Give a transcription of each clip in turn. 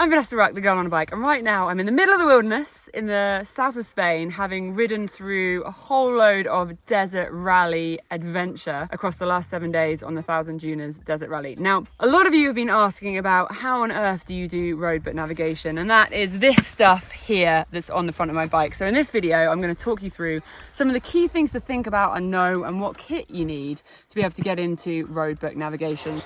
I'm Vanessa Ruck, the girl on a bike, and right now I'm in the middle of the wilderness in the south of Spain, having ridden through a whole load of desert rally adventure across the last 7 days on the 1000 Dunas desert rally. Now, a lot of you have been asking about how on earth do you do roadbook navigation, and that is this stuff here that's on the front of my bike. So in this video, I'm going to talk you through some of the key things to think about and know, and what kit you need to be able to get into roadbook navigation.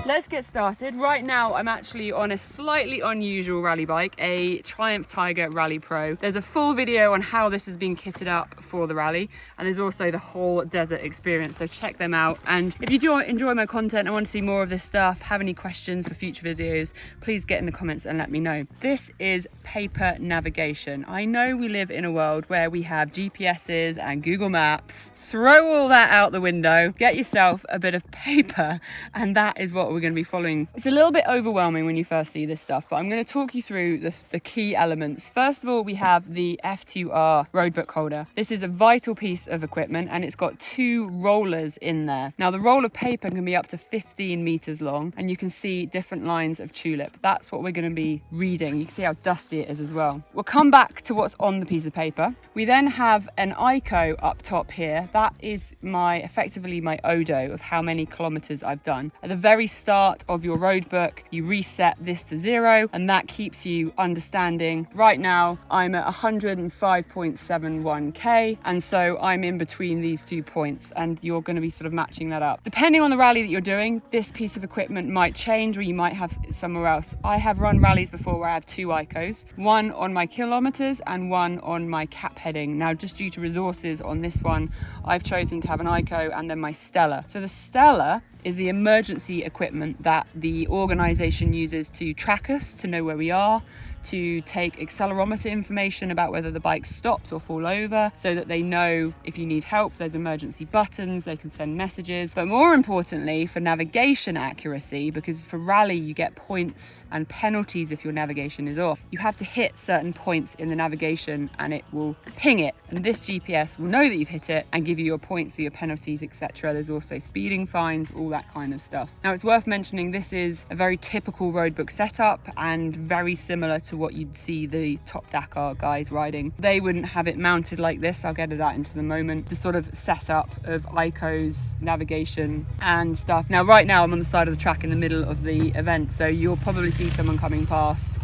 Let's get started. Right now I'm actually on a slightly unusual rally bike, a Triumph Tiger Rally Pro. There's a full video on how this has been kitted up for the rally, and there's also the whole desert experience, so check them out. And if you do enjoy my content and want to see more of this stuff, have any questions for future videos, please get in the comments and let me know. This is paper navigation. I know we live in a world where we have GPSs and Google Maps. Throw all that out the window, get yourself a bit of paper, and that is what we're going to be following. It's a little bit overwhelming when you first see this stuff, but I'm going to talk you through the key elements. First of all, we have the F2R roadbook holder. This is a vital piece of equipment, and it's got 2 rollers in there. Now, the roll of paper can be up to 15 meters long, and you can see different lines of tulip. That's what we're going to be reading. You can see how dusty it is as well. We'll come back to what's on the piece of paper. We then have an ICO up top here. That is effectively my odo of how many kilometers I've done. At the very start of your road book, you reset this to 0, and that keeps you understanding. Right now I'm at 105.71k, and so I'm in between these 2 points, and you're going to be sort of matching that up. Depending on the rally that you're doing, this piece of equipment might change, or you might have it somewhere else. I have run rallies before where I have 2 ICOs, one on my kilometers and one on my cap heading. Now, just due to resources on this one, I've chosen to have an ICO and then my Stella. So the Stella is the emergency equipment that the organisation uses to track us, to know where we are, to take accelerometer information about whether the bike stopped or fall over, so that they know if you need help. There's emergency buttons, they can send messages. But more importantly, for navigation accuracy, because for rally you get points and penalties if your navigation is off, you have to hit certain points in the navigation and it will ping it, and this GPS will know that you've hit it and give you your points or your penalties, etc. There's also speeding fines, all that kind of stuff. Now, it's worth mentioning this is a very typical roadbook setup and very similar to what you'd see the top Dakar guys riding. They wouldn't have it mounted like this. I'll get to that into the moment. The sort of setup of ICOs, navigation and stuff. Now, right now I'm on the side of the track in the middle of the event, so you'll probably see someone coming past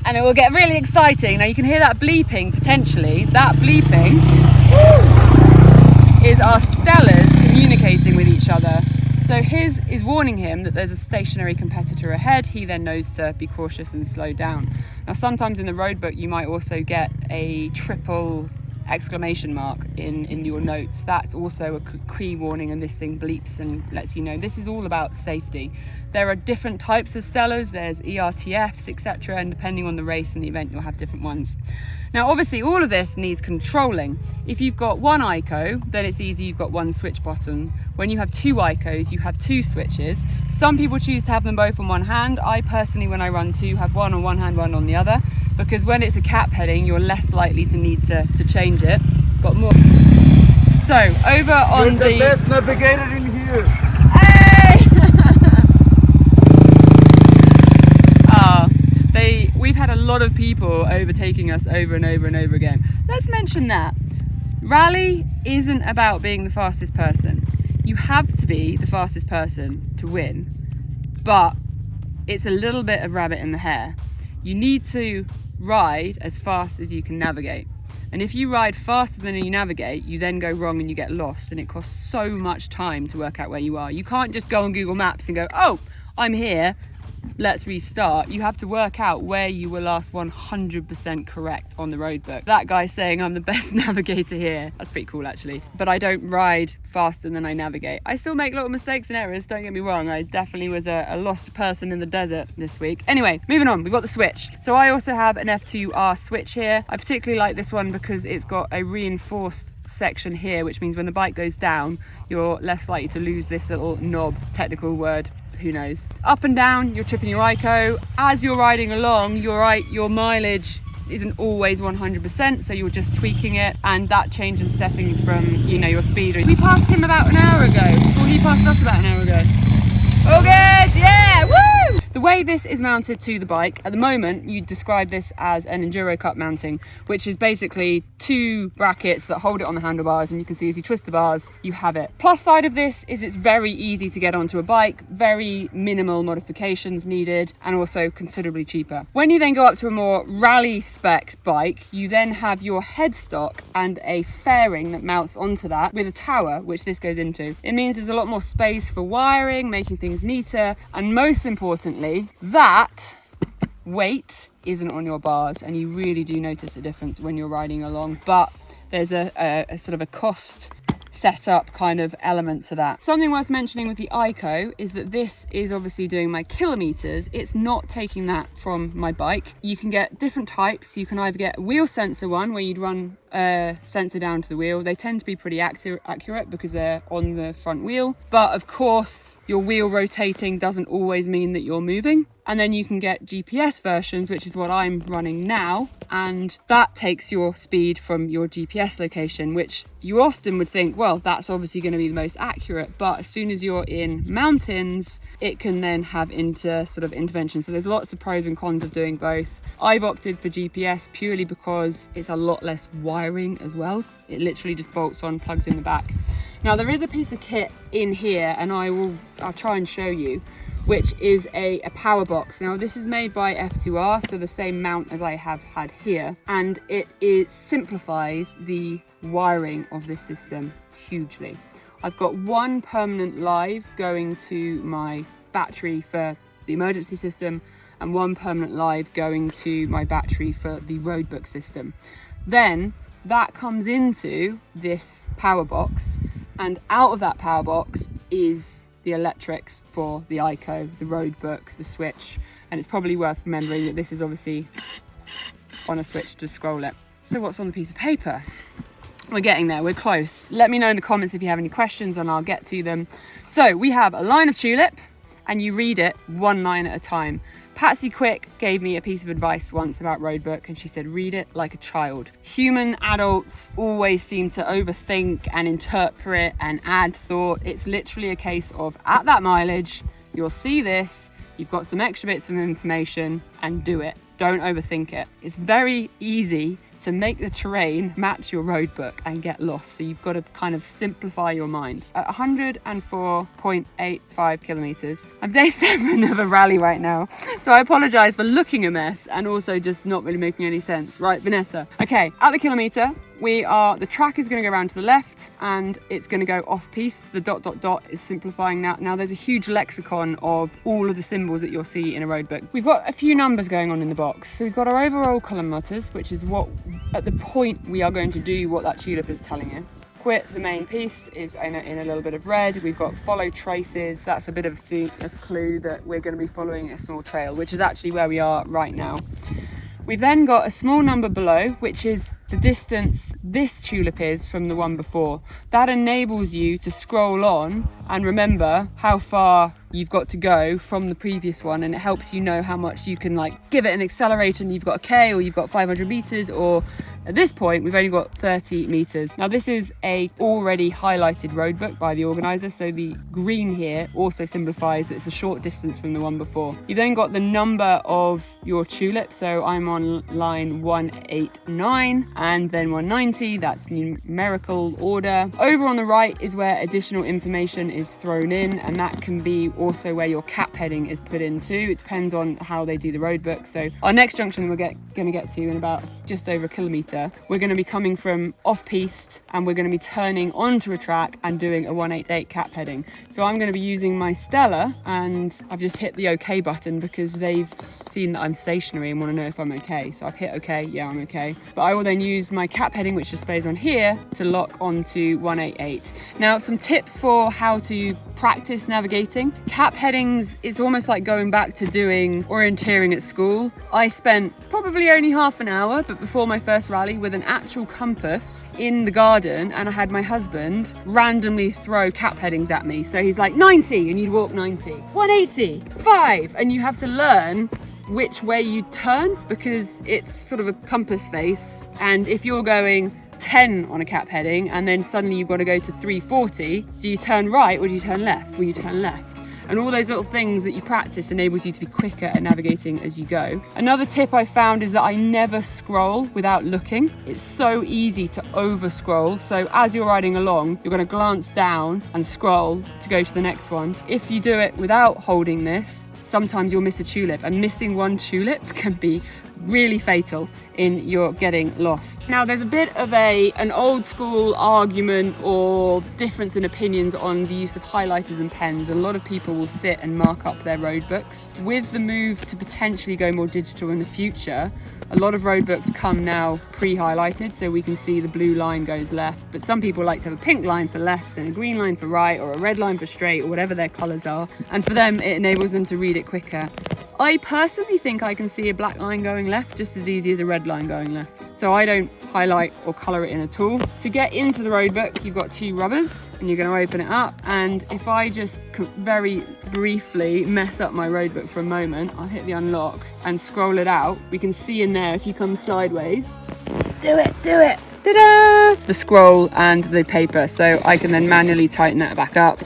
and it will get really exciting. Now, you can hear that bleeping potentially. That bleeping is our Stellas communicating with each other. So his is warning him that there's a stationary competitor ahead. He then knows to be cautious and slow down. Now, sometimes in the roadbook you might also get a triple exclamation mark in your notes. That's also a key warning, and this thing bleeps and lets you know. This is all about safety. There are different types of Stellas. There's ERTFs, etc., and depending on the race and the event you'll have different ones. Now, obviously all of this needs controlling. If you've got 1 ICO, then it's easy, you've got 1 switch button. When you have 2 ICOs, you have 2 switches. Some people choose to have them both on one hand. I personally, when I run 2, have one on one hand, one on the other, because when it's a cap heading, you're less likely to need to change it. Got more. So, over on the best navigator in here. Hey! We've had a lot of people overtaking us over and over and over again. Let's mention that. Rally isn't about being the fastest person. You have to be the fastest person to win, but it's a little bit of rabbit in the hare. You need to ride as fast as you can navigate. And if you ride faster than you navigate, you then go wrong and you get lost, and it costs so much time to work out where you are. You can't just go on Google Maps and go, oh, I'm here, let's restart. You have to work out where you were last 100% correct on the road book. That guy saying I'm the best navigator here, that's pretty cool actually. But I don't ride faster than I navigate. I still make little mistakes and errors, don't get me wrong. I definitely was a lost person in the desert this week. Anyway, moving on, we've got the switch. So I also have an F2R switch here. I particularly like this one because it's got a reinforced section here, which means when the bike goes down, you're less likely to lose this little knob, technical word, who knows. Up and down, you're tripping your ICO. As you're riding along, your mileage isn't always 100%, so you're just tweaking it, and that changes the settings from, you know, your speed. We passed him about an hour ago, or he passed us about an hour ago. All good, yeah, woo! The way this is mounted to the bike, at the moment, you describe this as an Enduro Cup mounting, which is basically 2 brackets that hold it on the handlebars, and you can see as you twist the bars, you have it. Plus side of this is it's very easy to get onto a bike, very minimal modifications needed, and also considerably cheaper. When you then go up to a more rally spec bike, you then have your headstock and a fairing that mounts onto that with a tower, which this goes into. It means there's a lot more space for wiring, making things neater, and most importantly, that weight isn't on your bars, and you really do notice a difference when you're riding along. But there's a sort of a cost setup kind of element to that. Something worth mentioning with the Ico is that this is obviously doing my kilometers. It's not taking that from my bike. You can get different types. You can either get a wheel sensor one where you'd run a sensor down to the wheel. They tend to be pretty accurate because they're on the front wheel, but of course your wheel rotating doesn't always mean that you're moving. And then you can get GPS versions, which is what I'm running now, and that takes your speed from your GPS location, which you often would think, well, that's obviously going to be the most accurate, but as soon as you're in mountains, it can then have intervention. So there's lots of pros and cons of doing both. I've opted for GPS purely because it's a lot less wiring as well. It literally just bolts on, plugs in the back. Now there is a piece of kit in here, and I'll try and show you, which is a power box. Now this is made by F2R, so the same mount as I have had here, and it simplifies the wiring of this system hugely. I've got one permanent live going to my battery for the emergency system, and one permanent live going to my battery for the roadbook system. Then that comes into this power box, and out of that power box is the electrics for the Ico, the roadbook, the switch, and it's probably worth remembering that this is obviously on a switch to scroll it. So what's on the piece of paper? We're getting there, we're close. Let me know in the comments if you have any questions and I'll get to them. So we have a line of tulip, and you read it one line at a time. Patsy Quick gave me a piece of advice once about roadbook, and she said, read it like a child. Human adults always seem to overthink and interpret and add thought. It's literally a case of, at that mileage, you'll see this, you've got some extra bits of information, and do it. Don't overthink it. It's very easy to make the terrain match your roadbook and get lost. So you've got to kind of simplify your mind. At 104.85 kilometers, I'm day 7 of a rally right now. So I apologize for looking a mess and also just not really making any sense. Right, Vanessa? Okay, at the kilometer, the track is going to go around to the left and it's going to go off piste. The ... is simplifying that. Now there's a huge lexicon of all of the symbols that you'll see in a roadbook. We've got a few numbers going on in the box. So we've got our overall kilometers, which is what, at the point we are going to do what that tulip is telling us. Quit the main piste is in a little bit of red. We've got follow traces. That's a bit of a clue that we're going to be following a small trail, which is actually where we are right now. We've then got a small number below, which is the distance this tulip is from the one before. That enables you to scroll on and remember how far you've got to go from the previous one, and it helps you know how much you can give it an accelerator and you've got a K, or you've got 500 meters, or at this point we've only got 30 meters. Now this is a already highlighted roadbook by the organizer, so the green here also simplifies that it's a short distance from the one before. You've then got the number of your tulip, so I'm on line 189 and then 190, that's numerical order. Over on the right is where additional information is thrown in, and that can be also where your cap heading is put into. It depends on how they do the roadbook. So our next junction we're going to get to in about just over a kilometre, we're going to be coming from off piste and we're going to be turning onto a track and doing a 188 cap heading. So I'm going to be using my Stella, and I've just hit the OK button because they've seen that I'm stationary and want to know if I'm okay. So I've hit OK, yeah, I'm okay. But I will then use my cap heading, which displays on here, to lock onto 188. Now, some tips for how to practice navigating. Cap headings, it's almost like going back to doing orienteering at school. I spent probably only half an hour, but before my first rally, with an actual compass in the garden, and I had my husband randomly throw cap headings at me. So he's like 90 and you'd walk 90, 180, 5, and you have to learn which way you turn, because it's sort of a compass face, and if you're going 10 on a cap heading and then suddenly you've got to go to 340, do you turn right or do you turn left? Will you turn left? And all those little things that you practice enables you to be quicker at navigating as you go. Another tip I found is that I never scroll without looking. It's so easy to over scroll. So as you're riding along, you're going to glance down and scroll to go to the next one. If you do it without holding this, sometimes you'll miss a tulip, and missing one tulip can be really fatal in your getting lost. Now there's a bit of an old school argument or difference in opinions on the use of highlighters and pens. A lot of people will sit and mark up their road books. With the move to potentially go more digital in the future, a lot of road books come now pre-highlighted, so we can see the blue line goes left, but some people like to have a pink line for left and a green line for right, or a red line for straight, or whatever their colours are, and for them it enables them to read it quicker. I personally think I can see a black line going left just as easy as a red line going left, so I don't highlight or colour it in at all. To get into the road book, you've got 2 rubbers and you're going to open it up, and if I just very briefly mess up my road book for a moment, I'll hit the unlock and scroll it out. We can see in there, if you come sideways, do it, ta-da! The scroll and the paper, so I can then manually tighten that back up,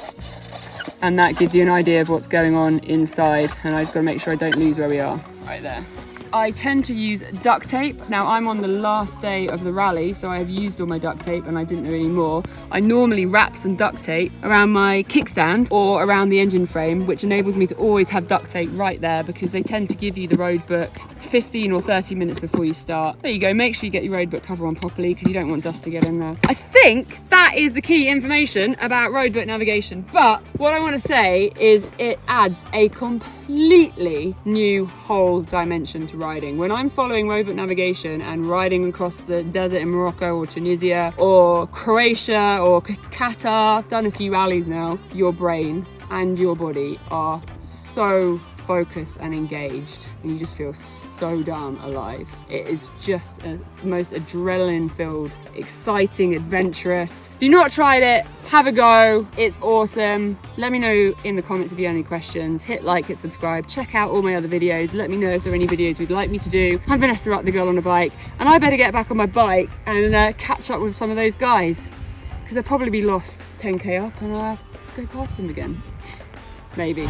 and that gives you an idea of what's going on inside, and I've got to make sure I don't lose where we are. Right there. I tend to use duct tape. Now I'm on the last day of the rally, so I've used all my duct tape and I didn't know any more. I normally wrap some duct tape around my kickstand or around the engine frame, which enables me to always have duct tape right there, because they tend to give you the road book 15 or 30 minutes before you start. There you go, make sure you get your road book cover on properly, because you don't want dust to get in there. I think that is the key information about road book navigation, but what I want to say is it adds a completely new whole dimension to riding. When I'm following roadbook navigation and riding across the desert in Morocco or Tunisia or Croatia or Qatar, I've done a few rallies now, your brain and your body are so focused and engaged, and you just feel so damn alive. It is just the most adrenaline filled, exciting, adventurous. If you've not tried it, have a go. It's awesome. Let me know in the comments if you have any questions. Hit like, hit subscribe, check out all my other videos. Let me know if there are any videos you'd like me to do. I'm Vanessa at The Girl on a Bike, and I better get back on my bike and catch up with some of those guys, because they'll probably be lost 10k up and I'll go past them again. Maybe.